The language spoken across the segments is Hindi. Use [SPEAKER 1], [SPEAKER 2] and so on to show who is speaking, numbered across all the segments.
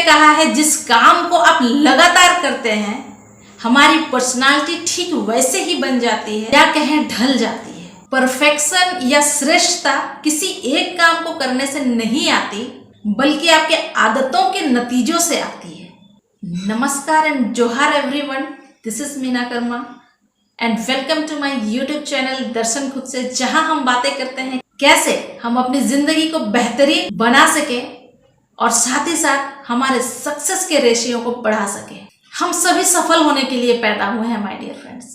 [SPEAKER 1] कहा है, जिस काम को आप लगातार करते हैं हमारी पर्सनालिटी ठीक वैसे ही बन जाती है, या कहें ढल जाती है। परफेक्शन या श्रेष्ठता किसी एक काम को करने से नहीं आती, बल्कि आपके आदतों के नतीजों से आती है। नमस्कार एंड जोहार everyone, this is Meena Karma and welcome to my YouTube channel दर्शन खुद से, जहां हम बातें करते हैं कैसे हम अपनी जिंदगी को बेहतरीन बना सके और साथ ही साथ हमारे सक्सेस के रेशियो को बढ़ा सके। हम सभी सफल होने के लिए पैदा हुए हैं माय डियर फ्रेंड्स,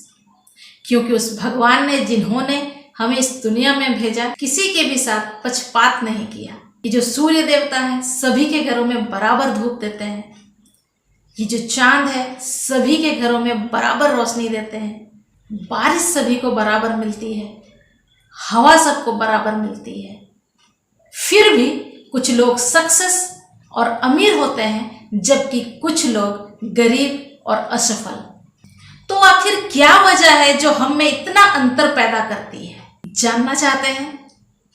[SPEAKER 1] क्योंकि उस भगवान ने जिन्होंने हमें इस दुनिया में भेजा, किसी के भी साथ पक्षपात नहीं किया। ये जो सूर्य देवता है सभी के घरों में बराबर धूप देते हैं, ये जो चांद है सभी के घरों में बराबर रोशनी देते हैं, बारिश सभी को बराबर मिलती है, हवा सबको बराबर मिलती है। फिर भी कुछ लोग सक्सेस और अमीर होते हैं, जबकि कुछ लोग गरीब और असफल। तो आखिर क्या वजह है जो हम में इतना अंतर पैदा करती है? जानना चाहते हैं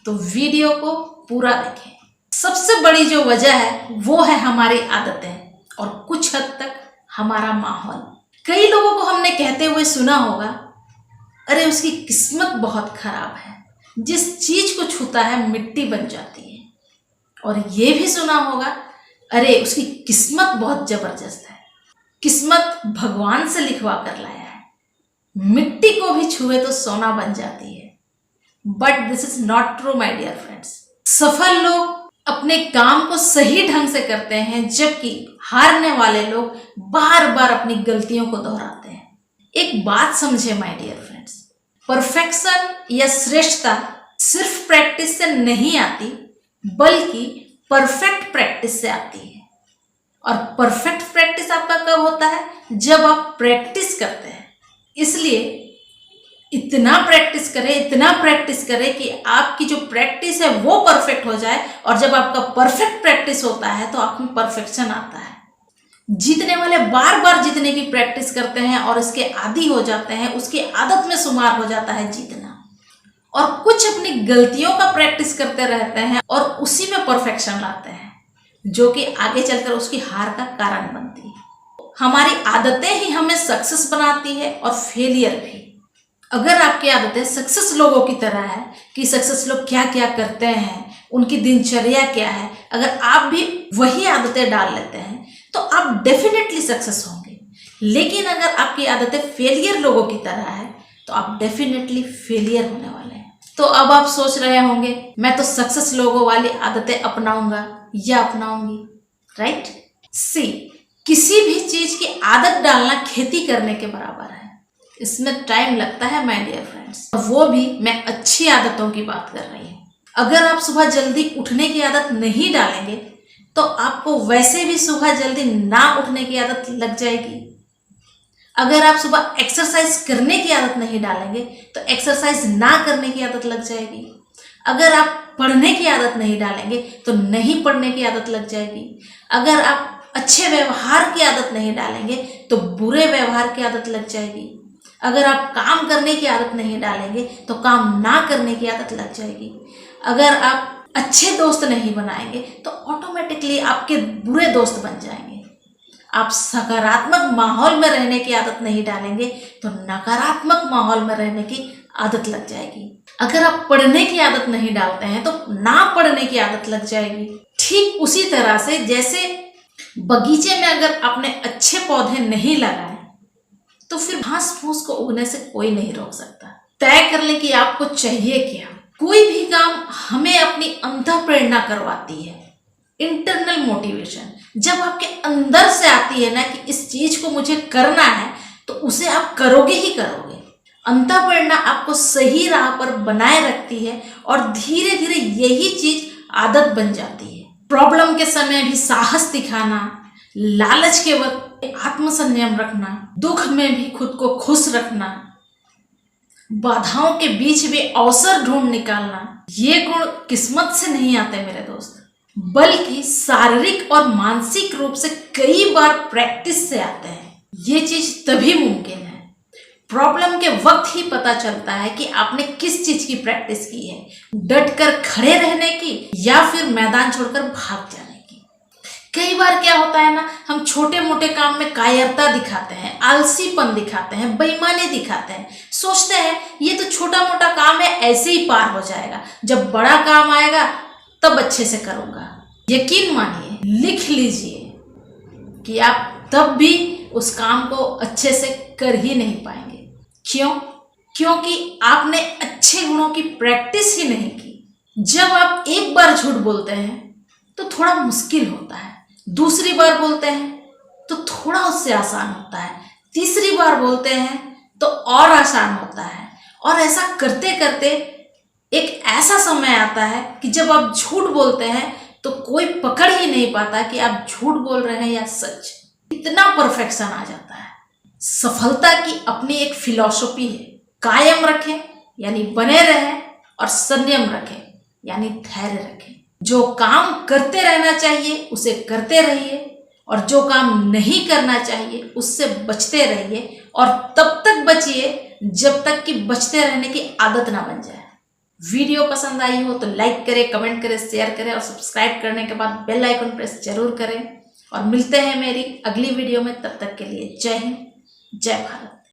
[SPEAKER 1] तो वीडियो को पूरा देखें। सबसे बड़ी जो वजह है वो है हमारी आदतें और कुछ हद तक हमारा माहौल। कई लोगों को हमने कहते हुए सुना होगा, अरे उसकी किस्मत बहुत खराब है, जिस चीज को छूता है मिट्टी बन जाती है। और ये भी सुना होगा, अरे उसकी किस्मत बहुत जबरदस्त है, किस्मत भगवान से लिखवा कर लाया है, मिट्टी को भी छुए तो सोना बन जाती है। But this is not true my dear friends. सफल लोग अपने काम को सही ढंग से करते हैं, जबकि हारने वाले लोग बार बार अपनी गलतियों को दोहराते हैं। एक बात समझे माय डियर फ्रेंड्स, परफेक्शन या श्रेष्ठता सिर्फ प्रैक्टिस से नहीं आती, बल्कि परफेक्ट प्रैक्टिस से आती है। और परफेक्ट प्रैक्टिस आपका कब होता है? जब आप प्रैक्टिस करते हैं। इसलिए इतना प्रैक्टिस करें कि आपकी जो प्रैक्टिस है वो परफेक्ट हो जाए, और जब आपका परफेक्ट प्रैक्टिस होता है तो आप में परफेक्शन आता है। जीतने वाले बार बार जीतने की प्रैक्टिस करते हैं और इसके आदी हो जाते हैं, उसकी आदत में शुमार हो जाता है जीतना। और कुछ अपनी गलतियों का प्रैक्टिस करते रहते हैं और उसी में परफेक्शन लाते हैं, जो कि आगे चलकर उसकी हार का कारण बनती है। हमारी आदतें ही हमें सक्सेस बनाती है और फेलियर भी। अगर आपकी आदतें सक्सेस लोगों की तरह है कि सक्सेस लोग क्या क्या करते हैं, उनकी दिनचर्या क्या है, अगर आप भी वही आदतें डाल लेते हैं तो आप डेफिनेटली सक्सेस होंगे। लेकिन अगर आपकी आदतें फेलियर लोगों की तरह है तो आप डेफिनेटली फेलियर होने वाले हैं। तो अब आप सोच रहे होंगे, मैं तो सक्सेस लोगों वाली आदतें अपनाऊंगा या अपनाऊंगी, राइट? सी, किसी भी चीज की आदत डालना खेती करने के बराबर है। इसमें टाइम लगता है माय डियर फ्रेंड्स, वो भी मैं अच्छी आदतों की बात कर रही हूँ। अगर आप सुबह जल्दी उठने की आदत नहीं डालेंगे तो आपको वैसे भी सुबह जल्दी ना उठने की आदत लग जाएगी। अगर आप सुबह एक्सरसाइज करने की आदत नहीं डालेंगे तो एक्सरसाइज ना करने की आदत लग जाएगी। अगर आप पढ़ने की आदत नहीं डालेंगे तो नहीं पढ़ने की आदत लग जाएगी। अगर आप अच्छे व्यवहार की आदत नहीं डालेंगे तो बुरे व्यवहार की आदत लग जाएगी। अगर आप काम करने की आदत नहीं डालेंगे तो काम ना करने की आदत लग जाएगी। अगर आप अच्छे दोस्त नहीं बनाएंगे तो ऑटोमेटिकली आपके बुरे दोस्त बन जाएंगे। आप सकारात्मक माहौल में रहने की आदत नहीं डालेंगे तो नकारात्मक माहौल में रहने की आदत लग जाएगी। अगर आप पढ़ने की आदत नहीं डालते हैं तो ना पढ़ने की आदत लग जाएगी। ठीक उसी तरह से जैसे बगीचे में अगर आपने अच्छे पौधे नहीं लगाए तो फिर घास फूस को उगने से कोई नहीं रोक सकता। तय कर ले कि आपको चाहिए क्या। कोई भी काम हमें अपनी अंतःप्रेरणा करवाती है, इंटरनल मोटिवेशन। जब आपके अंदर से आती है ना कि इस चीज को मुझे करना है, तो उसे आप करोगे ही करोगे। अंतःप्रेरणा आपको सही राह पर बनाए रखती है और धीरे धीरे यही चीज आदत बन जाती है। प्रॉब्लम के समय भी साहस दिखाना, लालच के वक्त आत्मसंयम रखना, दुख में भी खुद को खुश रखना, बाधाओं के बीच भी अवसर ढूंढ निकालना, ये गुण किस्मत से नहीं आते मेरे दोस्त, बल्कि शारीरिक और मानसिक रूप से कई बार प्रैक्टिस से आते हैं। ये चीज तभी मुमकिन है, प्रॉब्लम के वक्त ही पता चलता है कि आपने किस चीज की प्रैक्टिस की है, डट कर खड़े रहने की या फिर मैदान छोड़कर भाग जाने की। कई बार क्या होता है ना, हम छोटे मोटे काम में कायरता दिखाते हैं, आलसीपन दिखाते हैं, बेईमानी दिखाते हैं, सोचते हैं ये तो छोटा मोटा काम है, ऐसे ही पार हो जाएगा, जब बड़ा काम आएगा तब अच्छे से करूँगा। यकीन मानिए, लिख लीजिए कि आप तब भी उस काम को अच्छे से कर ही नहीं पाएंगे। क्यों? क्योंकि आपने अच्छे गुणों की प्रैक्टिस ही नहीं की। जब आप एक बार झूठ बोलते हैं तो थोड़ा मुश्किल होता है, दूसरी बार बोलते हैं तो थोड़ा उससे आसान होता है, तीसरी बार बोलते हैं तो और आसान होता है, और ऐसा करते करते एक ऐसा समय आता है कि जब आप झूठ बोलते हैं तो कोई पकड़ ही नहीं पाता कि आप झूठ बोल रहे हैं या सच। इतना परफेक्शन आ जाता है। सफलता की अपनी एक फिलॉसफी है, कायम रखें यानी बने रहें, और संयम रखें यानी धैर्य रखें। जो काम करते रहना चाहिए उसे करते रहिए, और जो काम नहीं करना चाहिए उससे बचते रहिए, और तब तक बचिए जब तक कि बचते रहने की आदत ना बन जाए। वीडियो पसंद आई हो तो लाइक करें, कमेंट करें, शेयर करें, और सब्सक्राइब करने के बाद बेल आइकन प्रेस जरूर करें। और मिलते हैं मेरी अगली वीडियो में, तब तक के लिए जय हिंद, जय भारत।